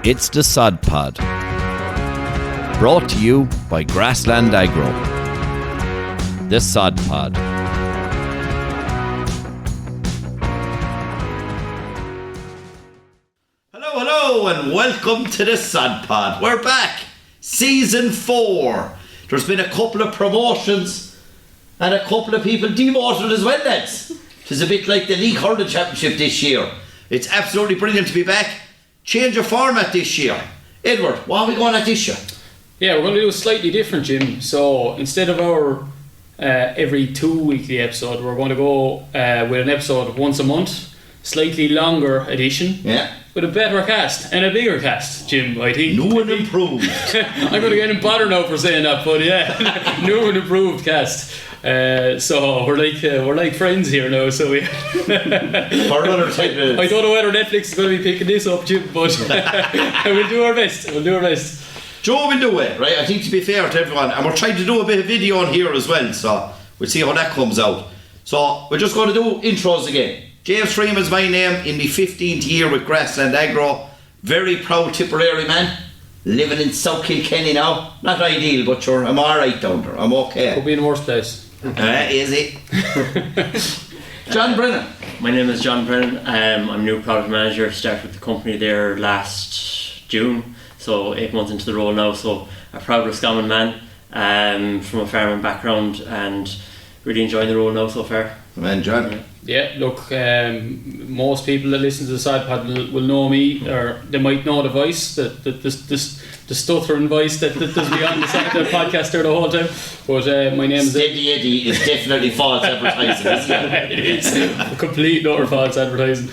It's the Sod Pod. Brought to you by Grassland Agro. The Sod Pod. Hello, and welcome to the Sod Pod. We're back. Season 4. There's been a couple of promotions and a couple of people demoted as well, lads. It's a bit like the League Hurling Championship this year. It's absolutely brilliant to be back. Change of format this year. Edward, what are we going at this year? Yeah, we're going to do a slightly different, Jim. So instead of our every 2 weekly episode, we're going to go with an episode once a month, slightly longer edition. Yeah. With a better cast and a bigger cast, Jim, I think. New and improved. I'm going to get in bother now for saying that, but yeah, new and improved cast. So we're like friends here now. So we. For another 10 minutes. I don't know whether Netflix is going to be picking this up, Jim, but we'll do our best. Joe will do it, right? I think to be fair to everyone, and we're trying to do a bit of video on here as well, so we'll see how that comes out. So we're just going to do intros again. James Freeman's my name, in my 15th year with Grassland Agro. Very proud Tipperary man, living in South Kilkenny now. Not ideal, but sure, I'm alright down there, I'm okay. Could be in the worst place. Is it? John Brennan. My name is John Brennan. I'm new product manager. Started with the company there last June, so 8 months into the role now. So a proud Roscommon man, from a farming background, and really enjoying the role now so far. Man, John. Yeah, look, most people that listen to the Sod Pod will know me, or they might know the voice, the stuttering voice that does be on the podcast there the whole time. But my name is Steady Eddie is definitely false advertising, isn't it? It is complete utter false advertising.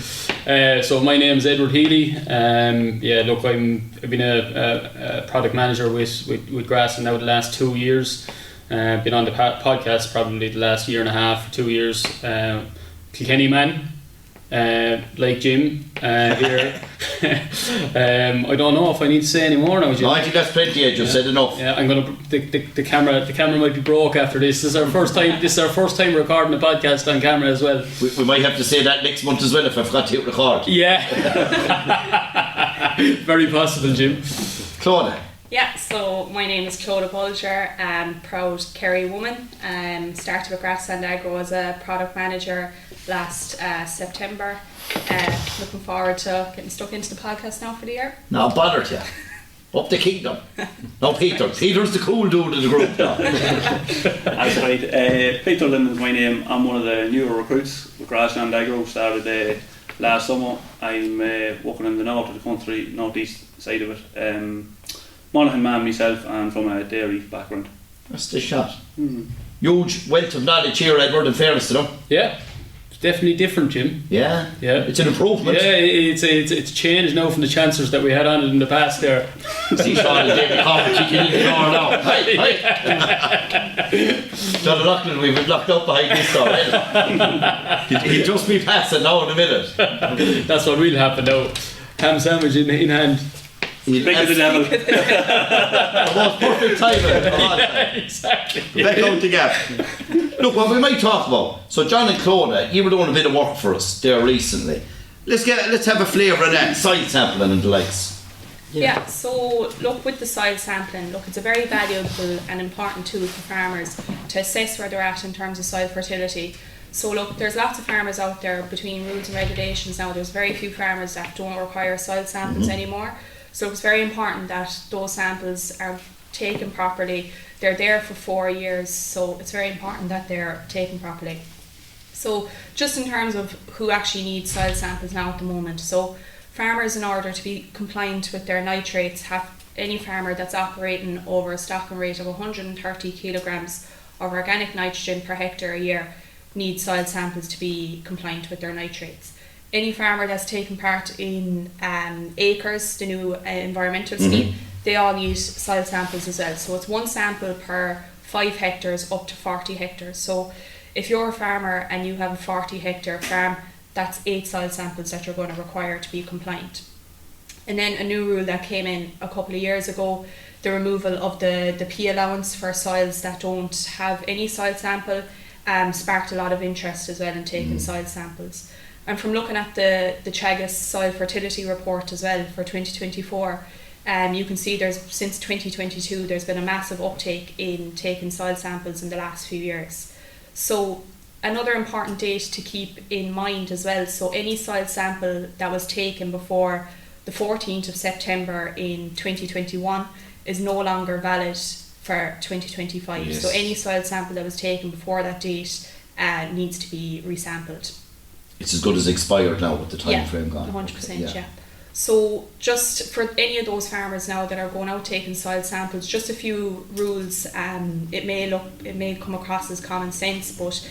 So my name is Edward Healy. Yeah, look, I've been a product manager with Grassland now the last 2 years. Been on the podcast probably the last year and a half, 2 years. Kilkenny man, like Jim here. I don't know if I need to say any more now, Jim. No, I think that's plenty. I just said enough. Yeah, I'm gonna. The camera might be broke after this. This is our first time. This is our first time recording a podcast on camera as well. We might have to say that next month as well if I forgot to hit record. Yeah. Very possible, Jim. Clodagh. Yeah, so my name is Clodagh Bolger, proud Kerry woman. Started with Grassland Agro as a product manager last September. Looking forward to getting stuck into the podcast now for the year. No bother to you. Up the kingdom. No, Peter. Peter's the cool dude of the group now. That's right. Peter Linden is my name. I'm one of the newer recruits with Grassland Agro. Started last summer. I'm working in the north of the country, northeast side of it. Monaghan man myself, and from a dairy background. That's the shot. Huge wealth of knowledge here, Edward, in fairness to them. Yeah, it's definitely different, Jim. Yeah, it's an improvement. Yeah, it's changed now from the chancers that we had on it in the past there. See Sean and David Coffey kicking in the door now. Hi. John Loughlin, we've been locked up behind this door. He'll just be passing now in a minute. That's what will happen now. Ham sandwich in hand. Bigger the devil. The most perfect timing. Yeah, exactly. Back out the gap. Look, what we might talk about. So John and Clodagh, you were doing a bit of work for us there recently. Let's have a flavour of that soil sampling and the likes. Yeah, so look, with the soil sampling, it's a very valuable and important tool for farmers to assess where they're at in terms of soil fertility. So look, there's lots of farmers out there between rules and regulations now. There's very few farmers that don't require soil samples anymore. So it's very important that those samples are taken properly. They're there for 4 years, so it's very important that they're taken properly. So just in terms of who actually needs soil samples now at the moment. So farmers, in order to be compliant with their nitrates, have any farmer that's operating over a stocking rate of 130 kilograms of organic nitrogen per hectare a year needs soil samples to be compliant with their nitrates. Any farmer that's taken part in ACRES, the new environmental scheme, they all need soil samples as well. So it's 1 sample per 5 hectares up to 40 hectares. So if you're a farmer and you have a 40 hectare farm, that's 8 soil samples that you're going to require to be compliant. And then a new rule that came in a couple of years ago, the removal of the P allowance for soils that don't have any soil sample, sparked a lot of interest as well in taking soil samples. And from looking at the Teagasc Soil Fertility Report as well for 2024, you can see since 2022 there's been a massive uptake in taking soil samples in the last few years. So another important date to keep in mind as well, so any soil sample that was taken before the 14th of September in 2021 is no longer valid for 2025. Yes. So any soil sample that was taken before that date needs to be resampled. It's as good as expired now with the time Yeah, frame gone. 100%, Okay, yeah. So just for any of those farmers now that are going out taking soil samples, just a few rules. It may come across as common sense, but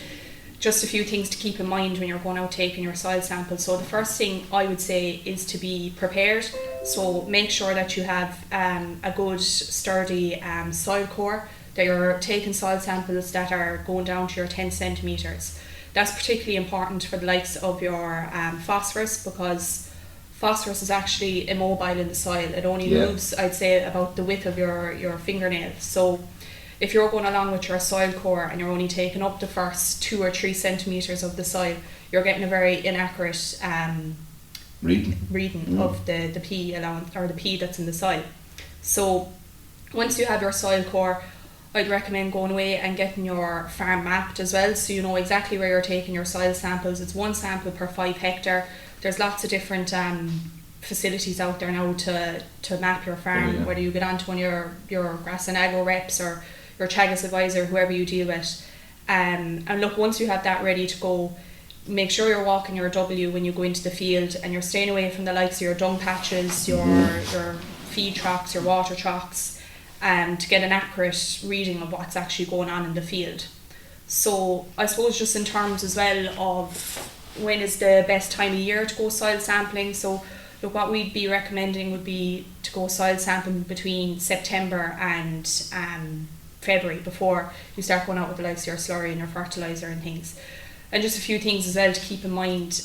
just a few things to keep in mind when you're going out taking your soil samples. So the first thing I would say is to be prepared. So make sure that you have a good sturdy soil core, that you're taking soil samples that are going down to your 10 centimetres. That's particularly important for the likes of your phosphorus, because phosphorus is actually immobile in the soil. It only moves, I'd say, about the width of your fingernail. So if you're going along with your soil core and you're only taking up the first 2 or 3 centimetres of the soil, you're getting a very inaccurate reading of the P allowance, or the P that's in the soil. So once you have your soil core, I'd recommend going away and getting your farm mapped as well, so you know exactly where you're taking your soil samples. It's 1 sample per 5 hectare. There's lots of different facilities out there now to map your farm, whether you get onto one of your Grassland Agro reps or your Teagasc advisor, whoever you deal with. And look, once you have that ready to go, make sure you're walking your W when you go into the field, and you're staying away from the likes of your dung patches, your feed tracks, your water tracks, to get an accurate reading of what's actually going on in the field. So I suppose just in terms as well of when is the best time of year to go soil sampling, so look, what we'd be recommending would be to go soil sampling between September and February, before you start going out with the likes of your slurry and your fertilizer and things. And just a few things as well to keep in mind.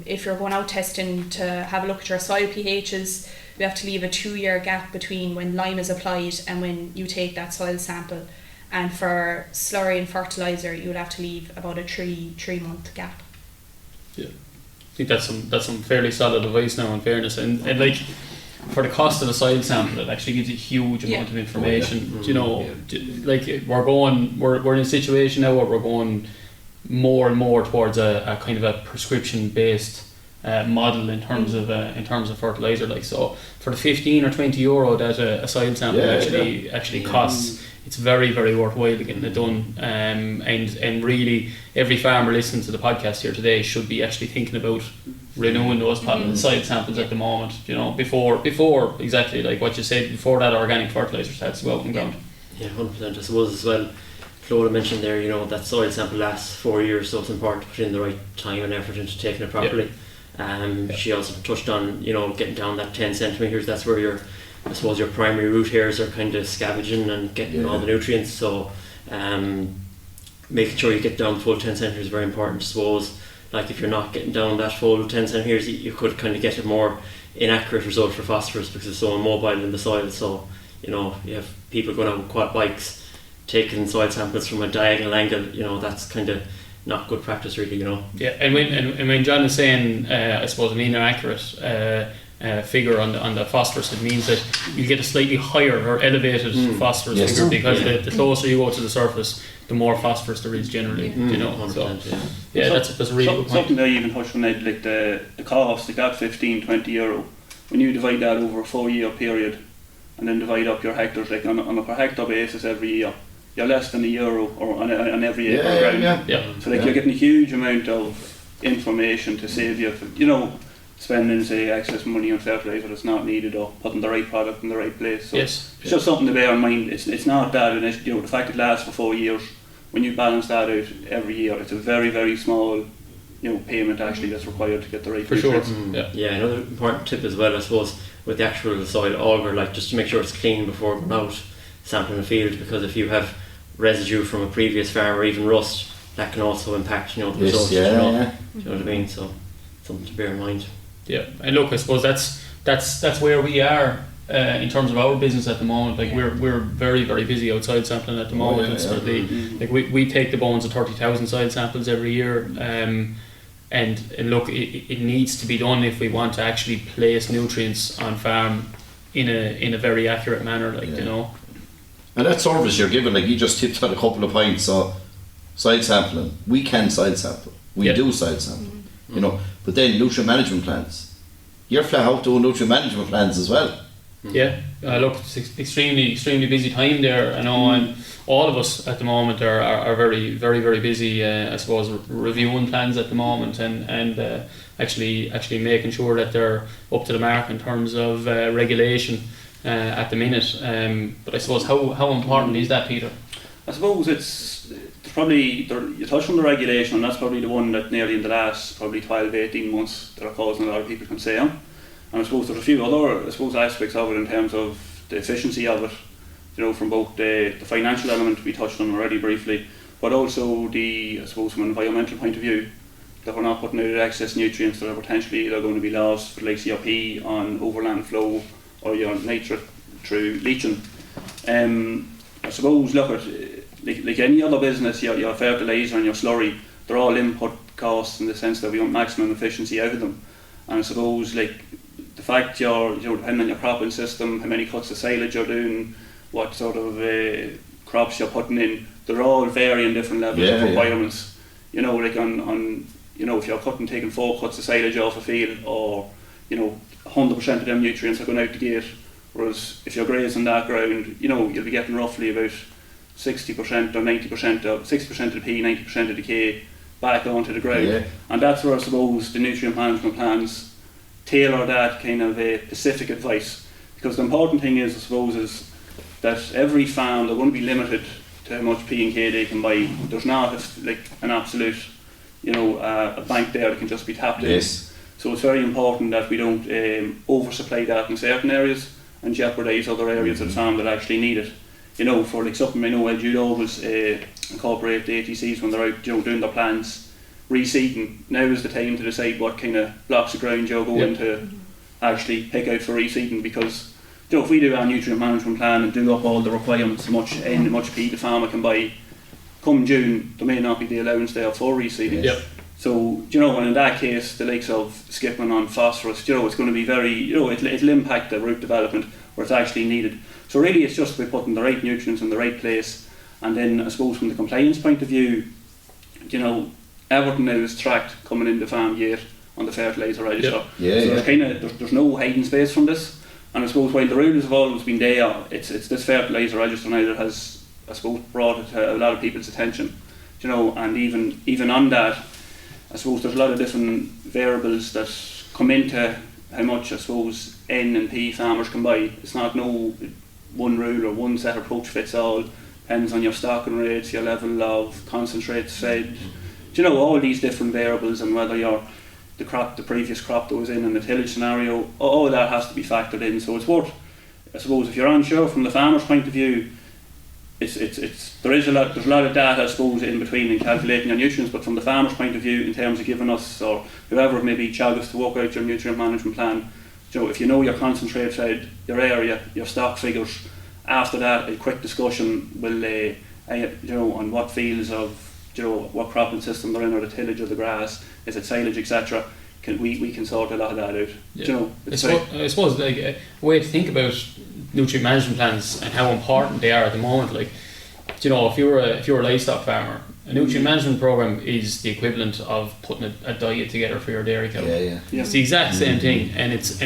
If you're going out testing to have a look at your soil pHs, you have to leave a 2-year gap between when lime is applied and when you take that soil sample. And for slurry and fertilizer, you would have to leave about a 3-month gap. Yeah, I think that's some fairly solid advice now, in fairness, and like for the cost of a soil sample, it actually gives you a huge amount of information. You know, like we're in a situation now where we're going more and more towards a kind of a prescription based model in terms of fertilizer. Like, so for the 15 or 20 euro that a soil sample actually costs, it's very, very worthwhile getting it done. And really, every farmer listening to the podcast here today should be actually thinking about renewing those soil samples at the moment. You know, before exactly like what you said, before that organic fertilizer starts to go out in the ground. Yeah, 100%. I suppose as well, Clodagh mentioned there, you know, that soil sample lasts 4 years, so it's important to put in the right time and effort into taking it properly. She also touched on, you know, getting down that 10 centimetres. That's where I suppose your primary root hairs are kind of scavenging and getting all the nutrients. So making sure you get down the full 10 centimetres is very important. I suppose, like, if you're not getting down that full 10 centimetres, you could kind of get a more inaccurate result for phosphorus because it's so immobile in the soil. So, you know, you have people going out with quad bikes taking soil samples from a diagonal angle. You know, that's kind of not good practice, really. You know. Yeah, and when John is saying, I suppose, an inaccurate figure on the phosphorus, it means that you get a slightly higher or elevated phosphorus figure, because the closer you go to the surface, the more phosphorus there is generally. You know, so that's a really good point. Something that you even touched on, like the cost, like that 15-20 euro, when you divide that over a 4-year period and then divide up your hectares, like on a per hectare basis every year, you're less than €1 or on every acre of ground. So like you're getting a huge amount of information to save you, you know, spending, say, excess money on fertilizer that's not needed, or putting the right product in the right place. So it's just something to bear in mind. It's not that, and you know, the fact it lasts for 4 years, when you balance that out every year, it's a very, very small, you know, payment actually that's required to get the right for sure. Yeah, another important tip as well, I suppose, with the actual soil auger, like, just to make sure it's clean before going out sampling the field, because if you have residue from a previous farm or even rust, that can also impact, you know, the results. Do you know what I mean? So something to bear in mind. Yeah, and look, I suppose that's where we are in terms of our business at the moment. Like, we're very, very busy outside sampling at the moment. Like, we take the bones of 30,000 soil samples every year. and look, it needs to be done if we want to actually place nutrients on farm in a very accurate manner, like, you know. And that service you're given, like you just tipped on a couple of points, so soil sampling, we can soil sample, we do soil sample, you know, but then nutrient management plans, you're flat out doing nutrient management plans as well. Yeah, look, it's extremely busy time there, I know, and all of us at the moment are very busy, I suppose, reviewing plans at the moment, and actually making sure that they're up to the mark in terms of regulation at the minute. But I suppose, how important is that, Peter? I suppose it's probably, you touched on the regulation, and that's probably the one that nearly in the last probably 12-18 months that are causing a lot of people concern. And I suppose there's a few other aspects of it in terms of the efficiency of it, you know, from both the financial element we touched on already briefly, but also I suppose from an environmental point of view, that we're not putting out excess nutrients that are potentially either going to be lost for like CRP on overland flow or nitrate through leaching. I suppose, look at like any other business, your fertilizer and your slurry, they're all input costs in the sense that we want maximum efficiency out of them. And I suppose, like, the fact depending on your cropping system, how many cuts of silage you're doing, what sort of crops you're putting in, they're all varying different levels of requirements. You know, like on if you're taking 4 cuts of silage off a field, or 100% of them nutrients are going out the gate. Whereas if you're grazing that ground, you'll be getting roughly about 60% or 90% of 60% of the P, 90% of the K back onto the ground. Yeah. And that's where I suppose the nutrient management plans tailor that kind of specific advice. Because the important thing is, I suppose, is that every farm, they're going to be limited to how much P and K they can buy. There's not an absolute, a bank there that can just be tapped in. So it's very important that we don't oversupply that in certain areas and jeopardise other areas of the farm that actually need it. For like something I know geologists incorporate the ATCs when they're out doing their plans. Reseeding, now is the time to decide what kind of blocks of ground you're going to actually pick out for reseeding, because if we do our nutrient management plan and do up all the requirements, how much N, how much P the farmer can buy, come June there may not be the allowance there for reseeding. So, and in that case, the likes of skipping on phosphorus, it's going to be very, it'll impact the root development where it's actually needed. So really it's just about putting the right nutrients in the right place. And then I suppose from the compliance point of view, everything now is tracked coming into farm gate on the fertilizer register. There's no hiding space from this. And I suppose while the rules have always been there, it's this fertilizer register now that has, I suppose, brought it to a lot of people's attention. And even on that, I suppose there's a lot of different variables that come into how much, I suppose, N and P farmers can buy. It's not no one rule or one set approach fits all. Depends on your stocking rates, your level of concentrates fed. All these different variables, and whether the previous crop that was in the tillage scenario, all that has to be factored in. So it's worth, I suppose, if you're unsure from the farmer's point of view, there's a lot of data, I suppose, in between in calculating your nutrients, but from the farmer's point of view, in terms of giving us, or whoever it may be, Teagasc, to work out your nutrient management plan, if you know your concentrate fed, your area, your stock figures, after that a quick discussion will on what fields of what cropping system they're in, or the tillage of the grass, is it silage, etc. We can sort a lot of that out. I suppose like a way to think about nutrient management plans and how important they are at the moment. Like, if you're a livestock farmer, a nutrient management program is the equivalent of putting a diet together for your dairy cow. It's the exact same thing, and it's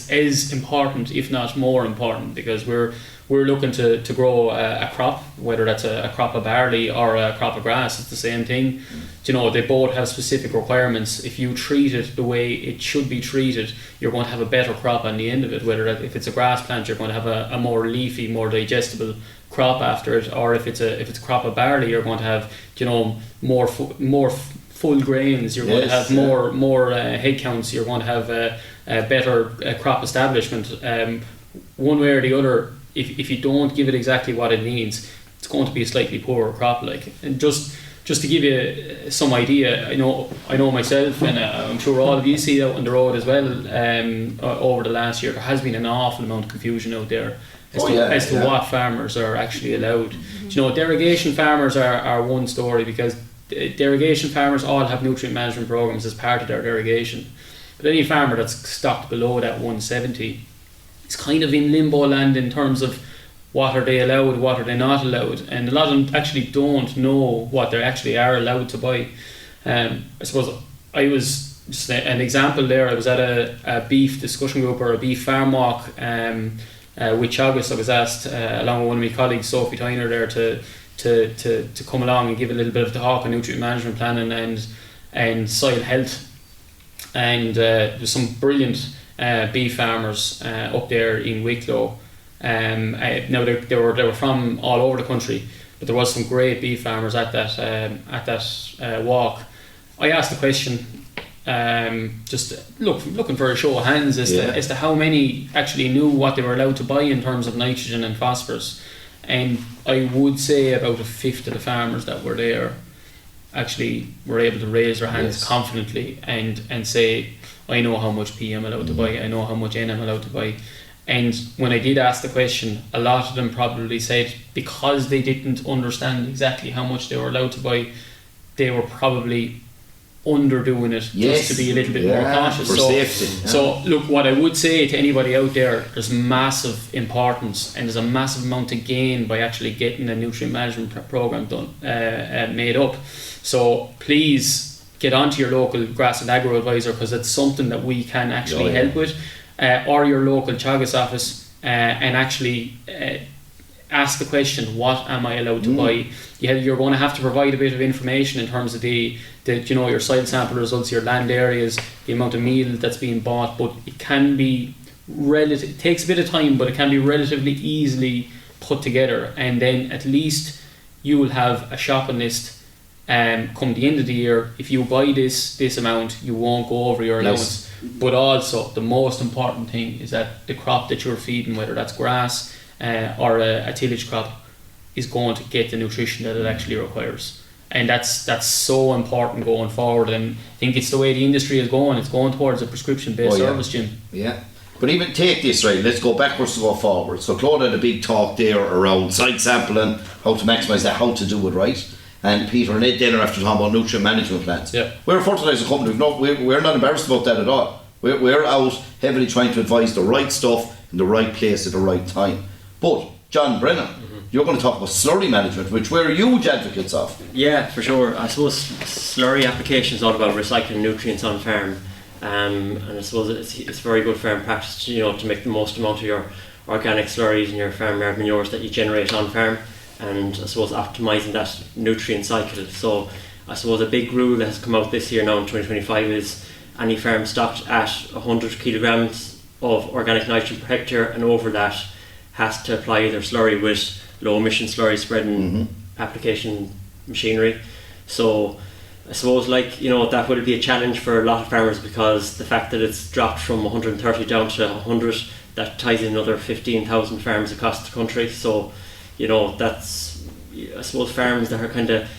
as important, if not more important, because we're looking to grow a crop, whether that's a crop of barley or a crop of grass. It's the same thing. They both have specific requirements. If you treat it the way it should be treated, you're going to have a better crop on the end of it. Whether if it's a grass plant, you're going to have a more leafy, more digestible crop after it, or if it's a crop of barley, you're going to have more full grains. You're going to have more head counts. You're going to have a better crop establishment. One way or the other, if you don't give it exactly what it needs, it's going to be a slightly poorer crop. And just to give you some idea, I know myself, and I'm sure all of you see out on the road as well. Over the last year, there has been an awful amount of confusion out there as to what farmers are actually allowed. Derogation farmers are one story, because the irrigation farmers all have nutrient management programs as part of their irrigation. But any farmer that's stocked below that 170 is kind of in limbo land in terms of what are they allowed, what are they not allowed, and a lot of them actually don't know what they actually are allowed to buy. I suppose I was just an example there. I was at a beef discussion group or a beef farm walk with Teagasc. I was asked along with one of my colleagues, Sophie Tyner, there to come along and give a little bit of talk on nutrient management planning and soil health. And there's some brilliant beef farmers up there in Wicklow. Now they were from all over the country, but there was some great beef farmers at that walk. I asked the question, just looking for a show of hands as to how many actually knew what they were allowed to buy in terms of nitrogen and phosphorus, and I would say about a fifth of the farmers that were there actually were able to raise their hands confidently and say, I know how much P I'm allowed to buy, I know how much N I'm allowed to buy. And when I did ask the question, a lot of them probably said because they didn't understand exactly how much they were allowed to buy, they were probably underdoing it just to be a little bit more cautious. For safety. So look, what I would say to anybody out there, there's massive importance and there's a massive amount to gain by actually getting a nutrient management program done, made up. So please get onto your local Grassland Agro advisor, because it's something that we can actually help with, or your local Teagasc office, and actually ask the question, what am I allowed to buy? You're going to have to provide a bit of information in terms of the your soil sample results, your land areas, the amount of meal that's being bought, but it can be it takes a bit of time, but it can be relatively easily put together, and then at least you will have a shopping list. Come the end of the year, if you buy this amount, you won't go over your allowance. But also the most important thing is that the crop that you're feeding, whether that's grass or a tillage crop, is going to get the nutrition that it actually requires. And that's so important going forward, and I think it's the way the industry is going. It's going towards a prescription-based service, Jim. Yeah. But even take this, right, let's go backwards to go forward. So Clodagh had a big talk there around site sampling, how to maximise that, how to do it right. And Peter and Ed then are after talking about nutrient management plans. Yeah. We're a fertilizer company. We're not embarrassed about that at all. We're out heavily trying to advise the right stuff in the right place at the right time. But John Brennan, you're going to talk about slurry management, which we're huge advocates of. Yeah, for sure. I suppose slurry application is all about recycling nutrients on farm, and I suppose it's very good farm practice, to make the most amount of your organic slurries and your farmyard manures that you generate on farm, and I suppose optimising that nutrient cycle. So I suppose a big rule that has come out this year now in 2025 is any farm stocked at 100 kilograms of organic nitrogen per hectare and over that has to apply their slurry with low emission slurry spreading application machinery. So I suppose that will be a challenge for a lot of farmers, because the fact that it's dropped from 130 down to 100, that ties in another 15,000 farms across the country. So that's, I suppose, farms that are kind of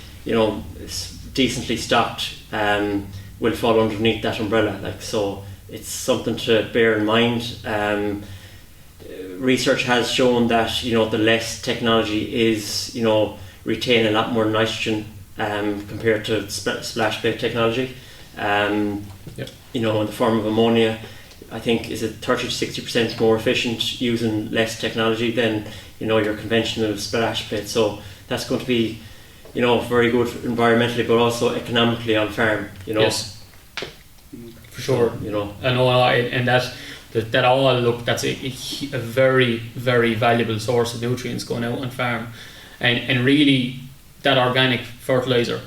decently stocked will fall underneath that umbrella. So it's something to bear in mind. Research has shown that the less technology is retain a lot more nitrogen compared to splash bait technology. In the form of ammonia, I think is 30 to 60% more efficient using less technology than your conventional splash bait. So that's going to be very good environmentally, but also economically on farm. Yes, for sure. And that all look, that's a very, very valuable source of nutrients going out on farm, and really that organic fertilizer,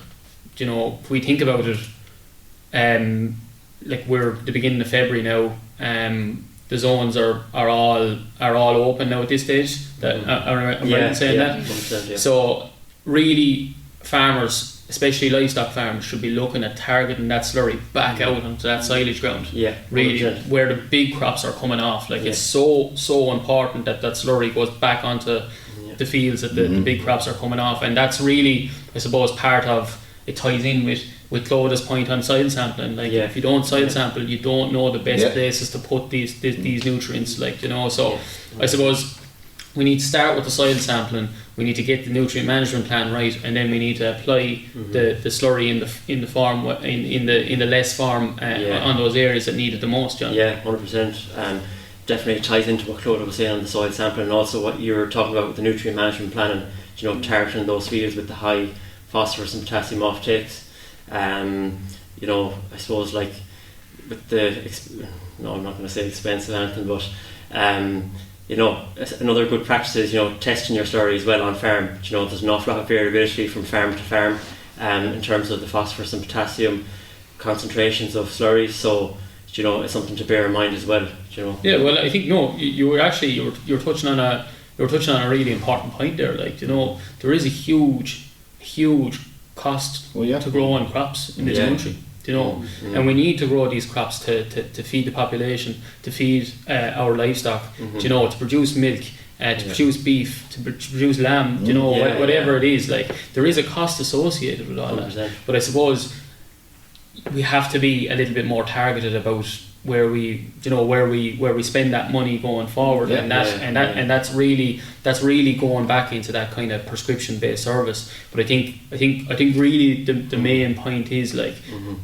if we think about it, we're at the beginning of February now, the zones are all open now at this stage. I'm right in saying that. Yeah. So really, farmers, especially livestock farms, should be looking at targeting that slurry back out onto that silage ground. Yeah, really, 100%. Where the big crops are coming off. It's so important that slurry goes back onto the fields that the big crops are coming off, and that's really, I suppose, part of it. Ties in with Clodagh's point on soil sampling. If you don't soil sample, you don't know the best places to put these nutrients. So I suppose we need to start with the soil sampling, we need to get the nutrient management plan right, and then we need to apply the slurry in the farm in the less farm on those areas that need it the most, John. Yeah, 100%. Definitely ties into what Clodagh was saying on the soil sampling, and also what you were talking about with the nutrient management plan, and targeting those fields with the high phosphorus and potassium offtakes. I suppose like with no, I'm not going to say expensive or anything, but another good practice is testing your slurry as well on farm. There's an awful lot of variability from farm to farm in terms of the phosphorus and potassium concentrations of slurries, so it's something to bear in mind as well. Yeah, well, I think you were touching on a really important point there. Like there is a huge cost to grow on crops in this country. And we need to grow these crops to feed the population, to feed our livestock, to produce milk, to produce beef, to produce lamb, whatever it is. Like there is a cost associated with all 100%. That. But I suppose we have to be a little bit more targeted about where we spend that money going forward, and that's really going back into that kind of prescription based service. But I think really the main point is like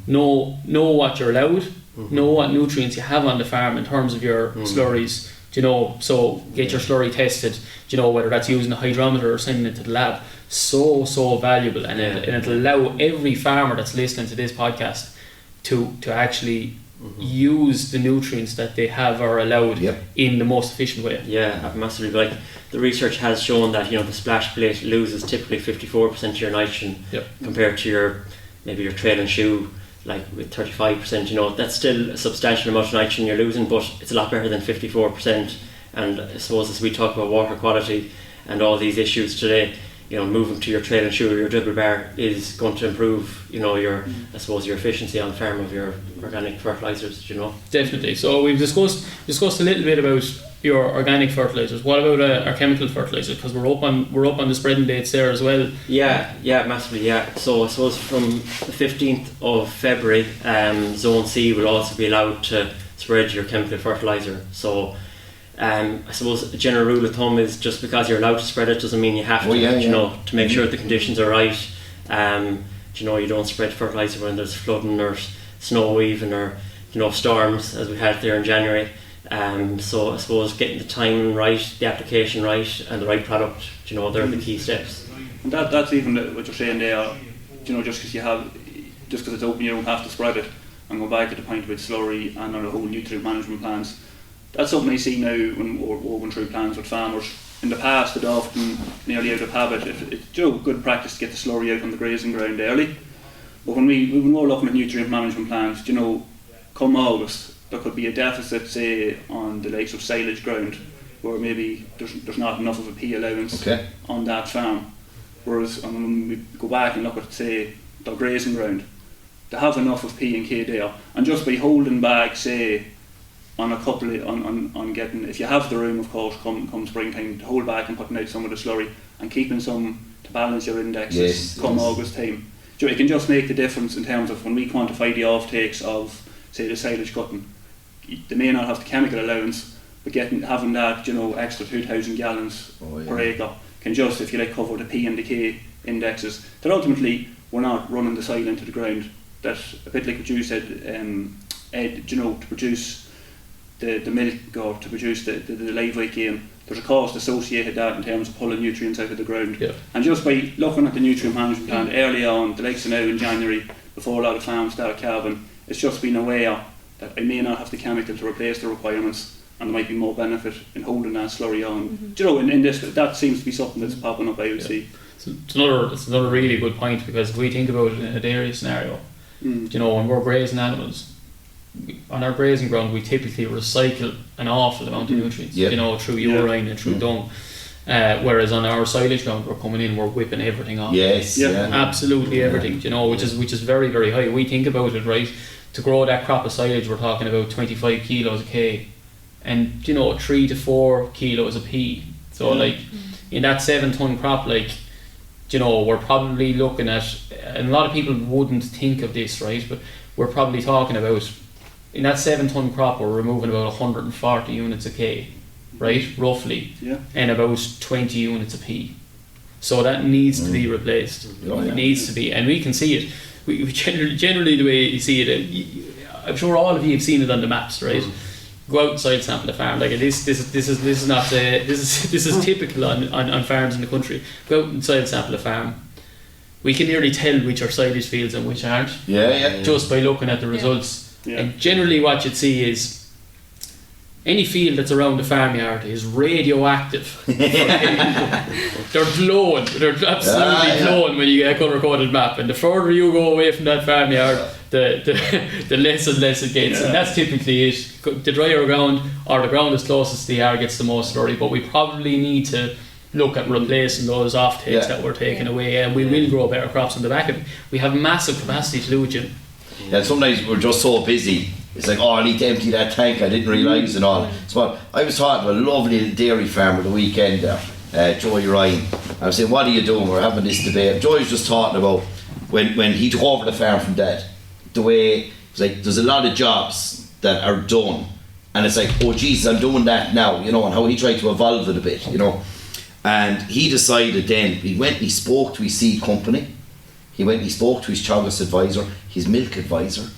know what you're allowed, know what nutrients you have on the farm in terms of your slurries. So get your slurry tested. Whether that's using a hydrometer or sending it to the lab. So valuable, and it'll allow every farmer that's listening to this podcast to actually use the nutrients that they have or allowed in the most efficient way. Yeah, massively. Like the research has shown that the splash plate loses typically 54% of your nitrogen compared to your trailing shoe, like with 35%. That's still a substantial amount of nitrogen you're losing, but it's a lot better than 54%. And I suppose as we talk about water quality and all these issues today, moving to your trailing shoe or your dribble bar is going to improve, your efficiency on the farm of your organic fertilizers. Definitely. So we've discussed a little bit about your organic fertilizers. What about our chemical fertilizers? Because we're up on the spreading dates there as well. Yeah, massively. Yeah. So I suppose from the 15th of February, Zone C will also be allowed to spread your chemical fertilizer. So. I suppose a general rule of thumb is just because you're allowed to spread it doesn't mean you have to. To make sure the conditions are right. You don't spread fertilizer when there's flooding or snow even or storms as we had there in January. So I suppose getting the timing right, the application right, and the right product. They're the key steps. And that's even what you're saying there. Just because it's open, you don't have to spread it. And go back to the point about slurry and on the whole nutrient management plans. That's something I see now when we're going through plans with farmers. In the past, it often nearly out of habit. It's good practice to get the slurry out on the grazing ground early. But when we're looking at nutrient management plans, come August, there could be a deficit, say, on the likes of silage ground, where maybe there's not enough of a P allowance on that farm. Whereas when we go back and look at, say, the grazing ground, they have enough of P and K there. And just by holding back, say, on a couple on getting, if you have the room, of course, come springtime, to hold back and putting out some of the slurry and keeping some to balance your indexes come August time. It can just make the difference in terms of when we quantify the offtakes of, say, the silage cutting. They may not have the chemical allowance, but having that extra 2,000 gallons per acre can just, if you like, cover the P and the K indexes. That ultimately we're not running the soil into the ground. That a bit like what you said, Ed, to produce the milk or to produce the live weight gain, there's a cost associated that in terms of pulling nutrients out of the ground. And just by looking at the nutrient management plan early on, the likes of now in January, before a lot of farms start calving, it's just being aware that I may not have the chemical to replace the requirements, and there might be more benefit in holding that slurry on. In this, that seems to be something that's popping up, I would see. It's another really good point, because if we think about it in a dairy scenario, when we're grazing animals, on our grazing ground we typically recycle an awful amount of nutrients, through urine and through dung, whereas on our silage ground we're coming in, we're whipping everything off. Absolutely everything, which is very, very high. We think about it, right, to grow that crop of silage we're talking about 25 kilos a K and 3 to 4 kilos a P. So like in that 7 ton crop, like we're probably looking at, and a lot of people wouldn't think of this, right, but we're probably talking about, in that 7 ton crop we're removing about 140 units a K, right, roughly, and about 20 units a P. So that needs to be replaced. It needs to be, and we can see it. We generally the way you see it, I'm sure all of you have seen it on the maps, right? Go out and soil sample a farm. Like this is not this is typical on farms in the country. Go out and soil sample a farm. We can nearly tell which are silage fields and which aren't. Just by looking at the results. Yeah. And generally, what you'd see is any field that's around the farmyard is radioactive. They're glowing. They're absolutely glowing when you get a colour-coded map. And the further you go away from that farmyard, the less and less it gets. And that's typically it. The drier ground, or the ground that's closest to the yard, gets the most slurry. But we probably need to look at replacing those off-takes that we're taking away, and we will grow better crops on the back of it. We have massive capacity to do it, Jim. Yeah, sometimes we're just so busy. It's like, I need to empty that tank, I didn't realise and all. So I was talking to a lovely little dairy farmer the weekend there, Joey Ryan. I was saying, what are you doing? We're having this debate. Joey's just talking about when he took over the farm from Dad, the way, it's like, there's a lot of jobs that are done, and it's like, oh Jesus, I'm doing that now, you know, and how he tried to evolve it a bit, you know. And he decided then, he went and he spoke to his seed company, he went and he spoke to his chogus advisor, his milk advisor,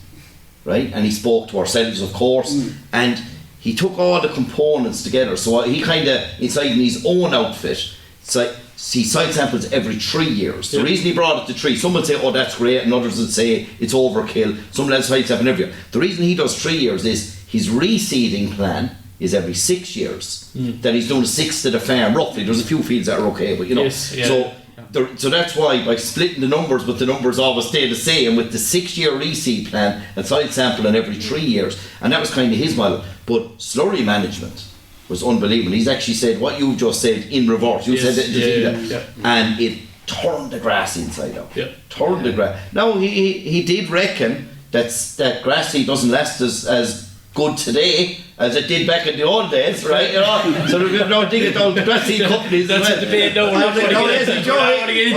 right? And he spoke to ourselves, of course, and he took all the components together. So he kind of, inside in his own outfit, it's like, he site samples every 3 years. The reason he brought it to 3, some would say, oh, that's great, and others would say it's overkill. Some else site sample every year. The reason he does 3 years is his reseeding plan is every 6 years. Then he's doing a sixth of the farm, roughly. There's a few fields that are okay, but you know. So that's why, by splitting the numbers, but the numbers always stay the same, with the 6-year reseed plan and soil sampling every 3 years, and that was kind of his model. But slurry management was unbelievable. He's actually said what you just said in reverse. You said it, and it turned the grass inside out. Turned the grass. Now he did reckon that grass seed doesn't last as good today as it did back in the old days, right? You know? So we've no dig at all the grass seed companies. That's a debate. No, we're not going to get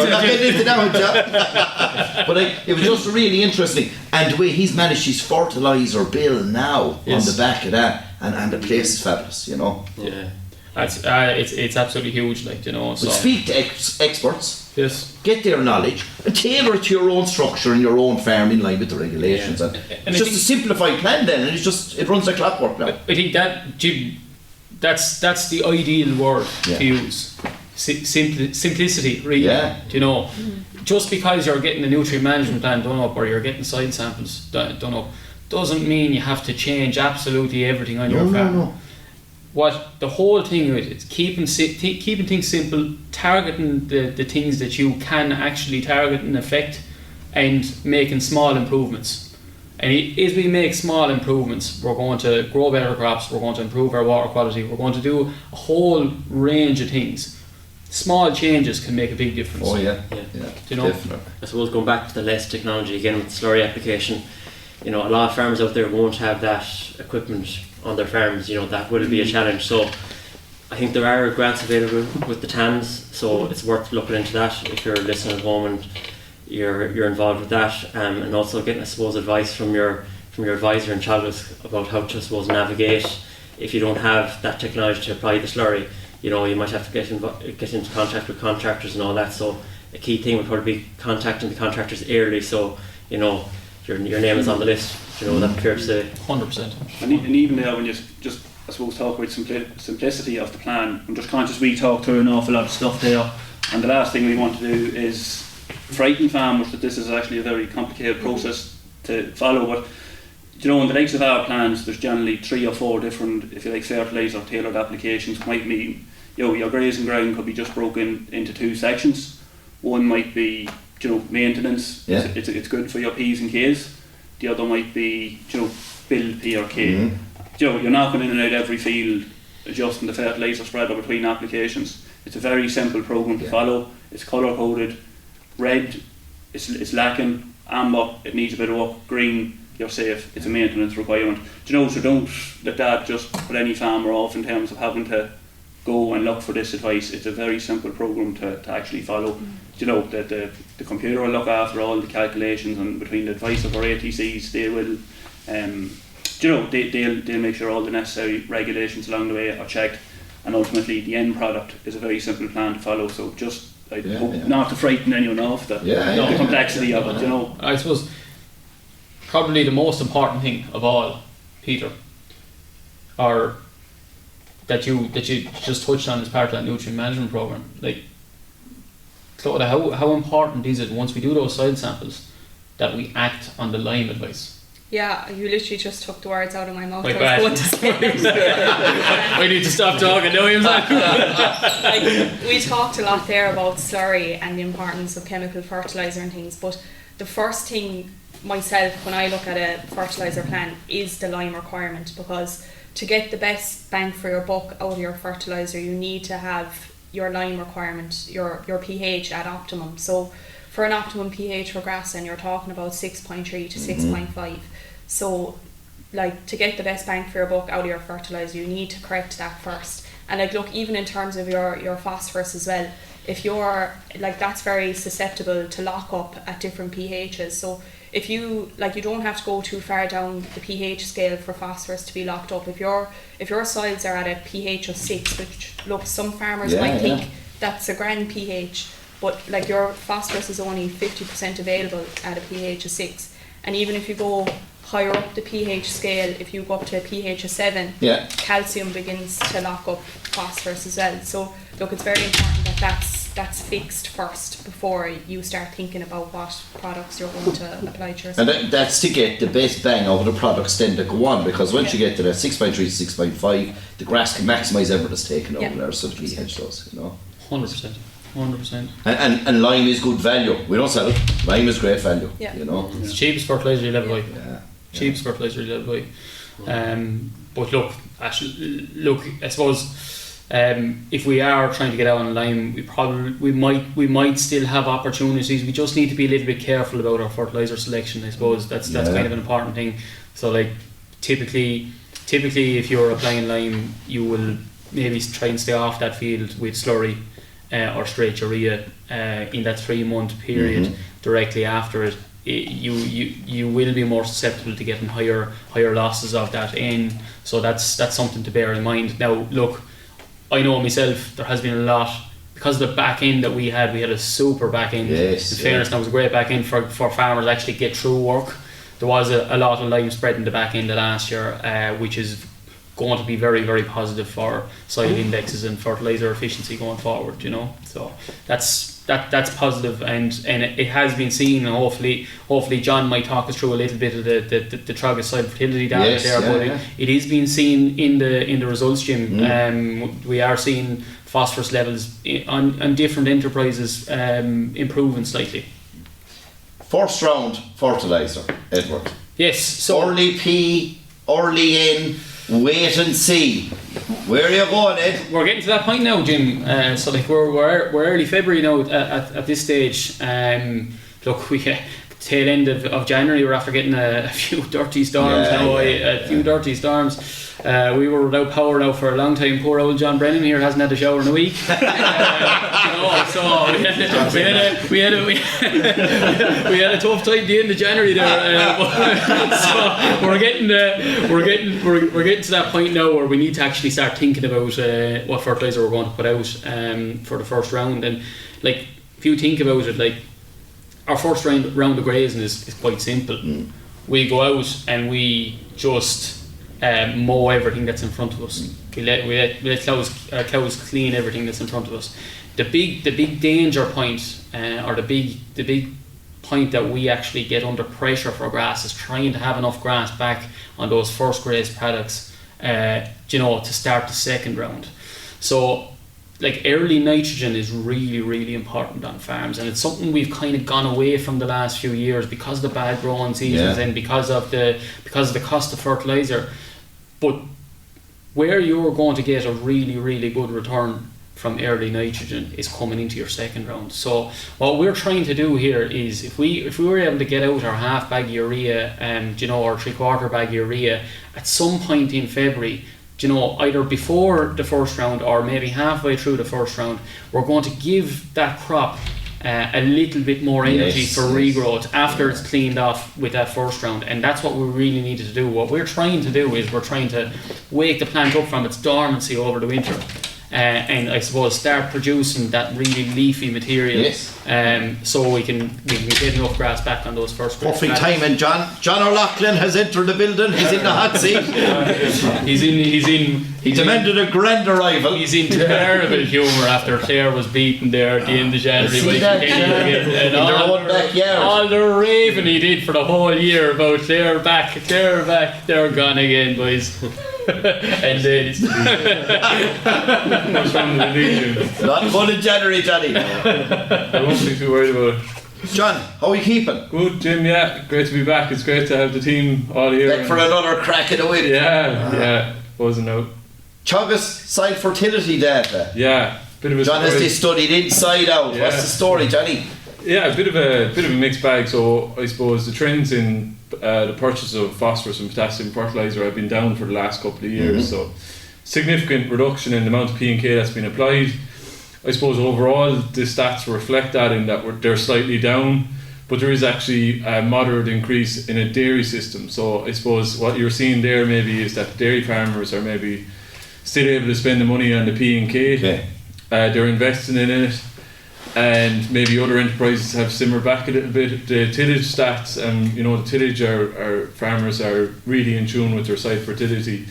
into that. But it was just really interesting, and the way he's managed his fertilizer bill now on the back of that, and the place is fabulous, you know. Yeah, it's absolutely huge, like, you know. So. But speak to experts. Yes. Get their knowledge and tailor it to your own structure and your own farm in line with the regulations. And it's just a simplified plan then, and it runs like clockwork now. I think that, Jim, that's the ideal word to use. Simplicity, really. Yeah. You know, just because you're getting the nutrient management plan done up, or you're getting soil samples done up, doesn't mean you have to change absolutely everything on your farm. No. What the whole thing with it is keeping things simple, targeting the things that you can actually target and affect, and making small improvements. And as we make small improvements, we're going to grow better crops, we're going to improve our water quality, we're going to do a whole range of things. Small changes can make a big difference. Oh yeah. You know? Definitely. I suppose going back to the less technology again with the slurry application, you know, a lot of farmers out there won't have that equipment on their farms, you know, that will be a challenge. So I think there are grants available with the TAMs, so it's worth looking into that if you're listening at home and you're involved with that, and also getting, I suppose, advice from your advisor in Clodagh about how to, I suppose, navigate if you don't have that technology to apply the slurry. You know, you might have to get into contact with contractors and all that. So a key thing would probably be contacting the contractors early, so you know your name is on the list. You know, that's fair to say. 100%. And even there, when you just, I suppose, talk about simplicity of the plan, I'm just conscious we talk through an awful lot of stuff there, and the last thing we want to do is frighten farmers that this is actually a very complicated process to follow. But you know, in the likes of our plans, there's generally 3 or 4 different, if you like, fertilizer tailored applications. Might mean, you know, your grazing ground could be just broken into 2 sections. One might be, you know, maintenance. It's good for your P's and K's. The other might be, you know, build P or K. You know, you're not going in and out every field adjusting the fertilizer spreader between applications. It's a very simple program to follow. It's colour coded. Red, it's lacking. Amber, it needs a bit of work. Green, you're safe. It's a maintenance requirement. Do you know, so don't let that just put any farmer off in terms of having to go and look for this advice. It's a very simple program to actually follow. You know, the computer will look after all the calculations, and between the advice of our ATCs, they will, you know, they'll make sure all the necessary regulations along the way are checked, and ultimately the end product is a very simple plan to follow. So just I'd hope not to frighten anyone off the complexity of it, you know. I suppose probably the most important thing of all, Peter, or that you just touched on as part of that nutrient management program. Like, Clodagh, how important is it once we do those soil samples that we act on the lime advice? Yeah, you literally just took the words out of my mouth. My I bad. was going to say. We need to stop talking now. Like, we talked a lot there about slurry and the importance of chemical fertilizer and things, but the first thing myself when I look at a fertilizer plan is the lime requirement, because to get the best bang for your buck out of your fertilizer, you need to have your lime requirement, your pH at optimum. So for an optimum pH for grassland, you're talking about 6.3 to 6.5. So, like, to get the best bang for your buck out of your fertilizer, you need to correct that first. And like, look, even in terms of your phosphorus as well, if you're like, that's very susceptible to lock up at different pHs. So if you don't have to go too far down the pH scale for phosphorus to be locked up. If your soils are at a pH of 6, which, look, some farmers might think that's a grand pH, but like, your phosphorus is only 50% available at a pH of 6. And even if you go higher up the pH scale, if you go up to a pH of 7, calcium begins to lock up phosphorus as well. So look, it's very important that that's fixed first before you start thinking about what products you're going to apply to yourself. And that's to get the best bang out of the products then that go on, because once you get to that 6.3 to 6.5, the grass can maximise everything that's taken over there, so the pH does, you know. 100%. And lime is good value. We don't sell it. Lime is great value, you know. It's the cheapest fertiliser you'll ever buy. Cheapest fertiliser you'll ever buy. But look, I suppose if we are trying to get out on lime, we might still have opportunities. We just need to be a little bit careful about our fertiliser selection. I suppose that's kind of an important thing. So like, typically if you're applying lime, you will maybe try and stay off that field with slurry or straight urea in that 3-month period directly after it. You will be more susceptible to getting higher losses of that in. So that's something to bear in mind. Now look, I know myself, there has been a lot, because of the back end that we had a super back end. Yes, in fairness, that was a great back end for farmers to actually get through work. There was a lot of lime spread in the back end of last year, which is going to be very, very positive for soil indexes and fertilizer efficiency going forward, you know. So that's positive, and it has been seen, and hopefully John might talk us through a little bit of the Clodagh soil fertility data but it is being seen in the results, Jim. We are seeing phosphorus levels on different enterprises improving slightly. First round fertiliser, Edward. Yes, so early P, early N, wait and see. Where are you going, Ed? We're getting to that point now, Jim. So like, we're early February now at this stage. Look, we tail end of January, we're after getting a few dirty storms dirty storms. We were without power now for a long time. Poor old John Brennan here hasn't had a shower in a week. So we had a tough time at the end of January there. So we're getting to that point now where we need to actually start thinking about what fertiliser we're going to put out for the first round. And like, if you think about it, like, our first round of grazing is quite simple. We go out and we just mow everything that's in front of us. We let cows clean everything that's in front of us. The big danger point, or the big point that we actually get under pressure for grass, is trying to have enough grass back on those first grazed paddocks, to start the second round. So, like, early nitrogen is really, really important on farms, and it's something we've kind of gone away from the last few years because of the bad growing seasons and because of the cost of fertilizer. But where you're going to get a really, really good return from early nitrogen is coming into your second round. So what we're trying to do here is, if we were able to get out our half bag urea or 3/4 bag urea at some point in February, either before the first round or maybe halfway through the first round, we're going to give that crop a little bit more energy for regrowth after it's cleaned off with that first round. And that's what we really needed to do. What we're trying to do is we're trying to wake the plant up from its dormancy over the winter and I suppose start producing that really leafy material. Yes. So we can get enough grass back on those first growth Perfect patches. time, and John O'Loughlin has entered the building. He's in the hot seat. He demanded a grand arrival. He's in terrible humour after Clare was beaten there at the end of January. See that, And in their own backyard. all the raving he did for the whole year about Clare back, they're gone again, boys. And ladies. What's wrong with the league? Not fun in January, Johnny. I won't be too worried about it. John, how are you keeping? Good, Jim, yeah. Great to be back. It's great to have the team all here. Back for another crack at the win. Yeah, wasn't out. Teagasc soil fertility data. Yeah, bit of a John has surprise. this studied inside out. Yeah. What's the story, Johnny? Yeah, a bit of a mixed bag. So I suppose the trends in the purchase of phosphorus and potassium fertilizer have been down for the last couple of years. So significant reduction in the amount of P&K that's been applied. I suppose overall the stats reflect that in that they're slightly down, but there is actually a moderate increase in a dairy system. So I suppose what you're seeing there maybe is that dairy farmers are maybe still able to spend the money on the P&K. Okay. They're investing in it, and maybe other enterprises have simmered back a little bit. The tillage stats, the tillage farmers are really in tune with their site fertility,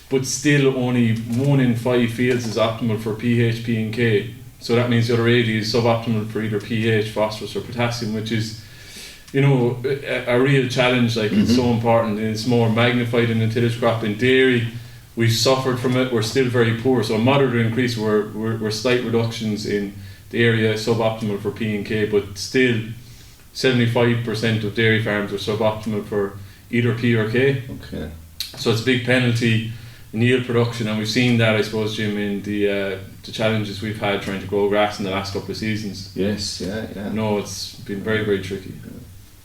but still only 1 in 5 fields is optimal for pH, P&K. So that means the other 80 is suboptimal for either pH, phosphorus or potassium, which is, a real challenge. It's so important, and it's more magnified in the tillage crop. In dairy, we've suffered from it. We're still very poor. So a moderate increase, we're slight reductions in the area suboptimal for P&K, but still 75% of dairy farms are suboptimal for either P or K. Okay. So it's a big penalty in yield production, and we've seen that, I suppose, Jim, in the challenges we've had trying to grow grass in the last couple of seasons. Yes, yeah. No, it's been very, very tricky.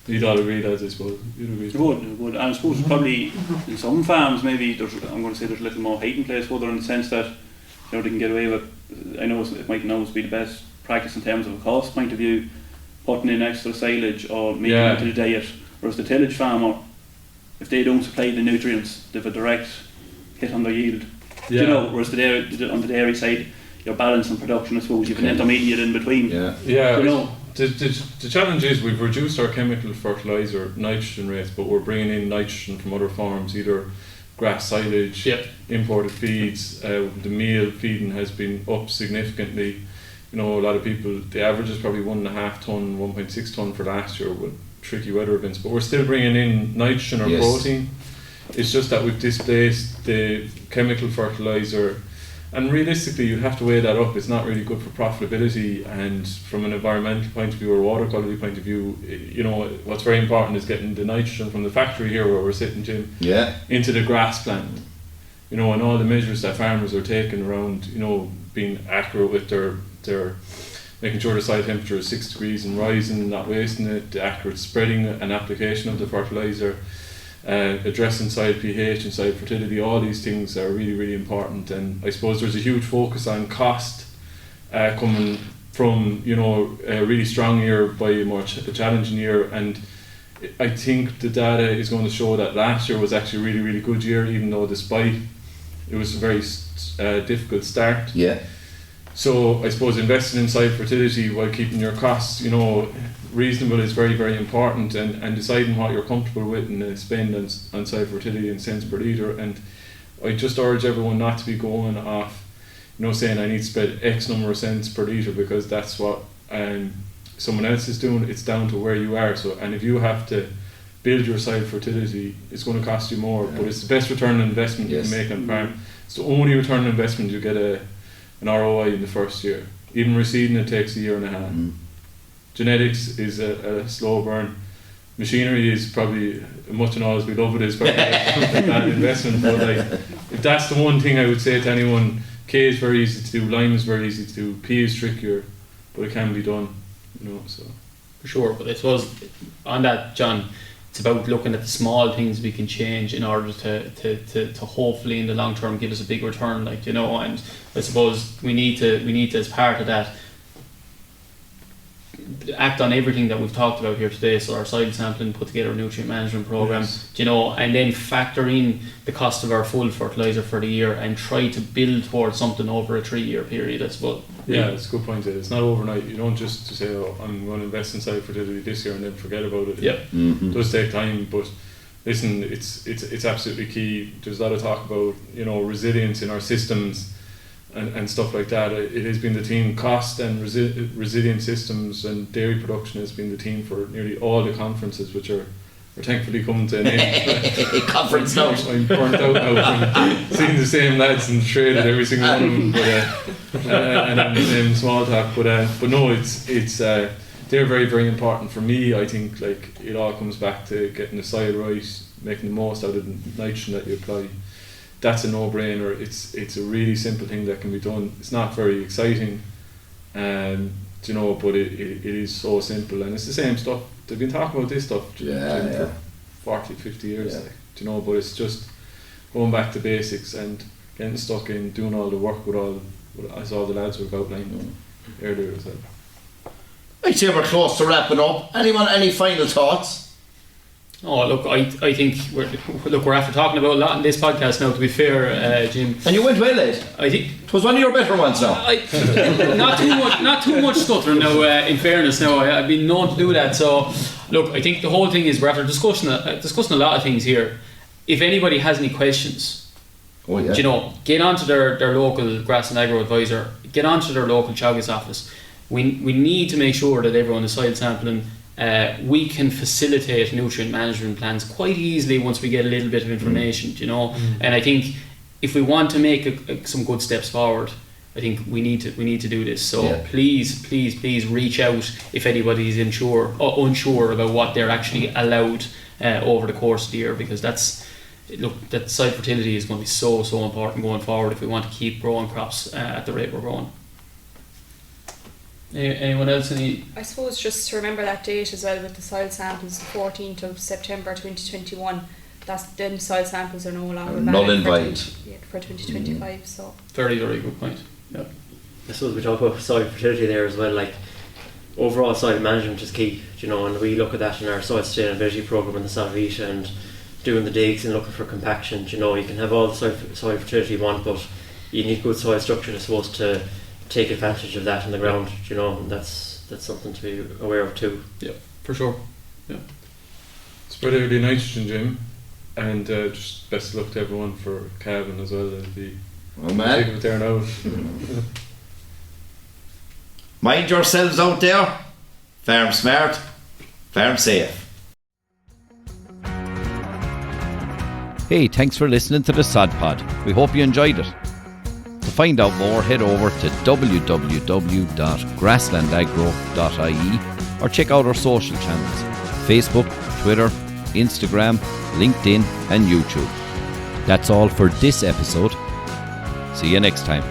You'd all agree, lads, I suppose. You'd agree. It would. And I suppose probably in some farms maybe there's a little more hate in place, whether in the sense that they can get away with. I know it might not always be the best practice in terms of a cost point of view, putting in extra silage or making it into the diet, whereas the tillage farmer, if they don't supply the nutrients, they have a direct hit on their yield. Yeah. Whereas on the dairy side, you're balancing production. I suppose you have an intermediate in between. Yeah. The challenge is we've reduced our chemical fertilizer nitrogen rates, but we're bringing in nitrogen from other forms, either grass silage, imported feeds. The meal feeding has been up significantly. A lot of people, the average is probably 1.5 ton, 1.6 ton for last year with tricky weather events, but we're still bringing in nitrogen or protein. It's just that we've displaced the chemical fertilizer, and realistically you'd have to weigh that up. It's not really good for profitability, and from an environmental point of view or water quality point of view, what's very important is getting the nitrogen from the factory here where we're sitting, Jim, into the grass plant. And all the measures that farmers are taking around, being accurate with their making sure the soil temperature is 6 degrees and rising, not wasting it, the accurate spreading and application of the fertilizer, addressing soil pH and soil fertility. All these things are really, really important, and I suppose there's a huge focus on cost coming from a really strong year by a more challenging year, and I think the data is going to show that last year was actually a really, really good year, even though despite it was a very difficult start. So I suppose investing in soil fertility while keeping your costs, reasonable is very, very important, and deciding what you're comfortable with and spend on soil fertility and cents per litre. And I just urge everyone not to be going off, saying I need to spend X number of cents per litre because that's what someone else is doing. It's down to where you are. So, and if you have to build your soil fertility, it's going to cost you more, but it's the best return on investment you can make on farm. It's the only return on investment you get an ROI in the first year. Even reseeding it takes 1.5 years. Genetics is a slow burn. Machinery is probably, much and all as we love it, is probably a bad investment. But if that's the one thing I would say to anyone, K is very easy to do, lime is very easy to do, P is trickier, but it can be done. So for sure. But I suppose on that, John, it's about looking at the small things we can change in order to hopefully in the long term give us a big return, and I suppose we need to as part of that act on everything that we've talked about here today. So our soil sampling, put together a nutrient management program, Yes. you know, and then factor in the cost of our full fertilizer for the year and try to build towards something over a 3-year period, I suppose. Yeah, it's a good point. It's not overnight. You don't just say, oh, I'm going to invest in soil fertility this year and then forget about it. Yep. It does take time, but listen, it's absolutely key. There's a lot of talk about, you know, resilience in our systems and stuff like that. It has been the theme. Cost and resilient systems and dairy production has been the theme for nearly all the conferences, which are thankfully coming to an end. Conference now. I'm burnt out now from seeing the same lads in the trade at every single one of them, and then the same small talk. But no, it's they're very, very important for me. I think like it all comes back to getting the soil right, making the most out of the nitrogen that you apply. That's a no-brainer. It's a really simple thing that can be done. It's not very exciting, you know, but it is so simple, and it's the same stuff. They've been talking about this stuff for 40, 50 years, like, you know, but it's just going back to basics and getting stuck in, doing all the work as all the lads were outlined earlier as well. I'd say we're close to wrapping up. Anyone, any final thoughts? Oh, look, I think we're after talking about a lot in this podcast now, to be fair, Jim. And you went well, Ed. I think It was one of your better ones now. not too much stuttering now, in fairness now. I've been known to do that. So, look, I think the whole thing is we're after discussing a lot of things here. If anybody has any questions, you know, get onto their local Grassland Agro advisor, get onto their local geologist office. We need to make sure that everyone is soil sampling. We can facilitate nutrient management plans quite easily once we get a little bit of information, you know. And I think if we want to make some good steps forward, I think we need to do this. So please reach out if anybody is unsure about what they're actually allowed over the course of the year, because that soil fertility is going to be so important going forward if we want to keep growing crops at the rate we're growing. Anyone else? I suppose just to remember that date as well with the soil samples, the 14th of September 2021. Them soil samples are no longer null and void for 2025. So very, very good point. Yeah. I suppose we talk about soil fertility there as well. Like overall soil management is key, you know, and we look at that in our soil sustainability program in the Salvita and doing the digs and looking for compaction. You know, you can have all the soil fertility you want, but you need good soil structure, I suppose, to take advantage of that in the ground, you know, and that's something to be aware of too. Yeah, for sure. Yeah. Spread out the nitrogen, Jim, and just best of luck to everyone for Calvin as well. Man. There now. Mind yourselves out there. Farm smart, farm safe. Hey, thanks for listening to the Sod Pod. We hope you enjoyed it. To find out more, head over to www.grasslandagro.ie or check out our social channels: Facebook, Twitter, Instagram, LinkedIn and YouTube. That's all for this episode. See you next time.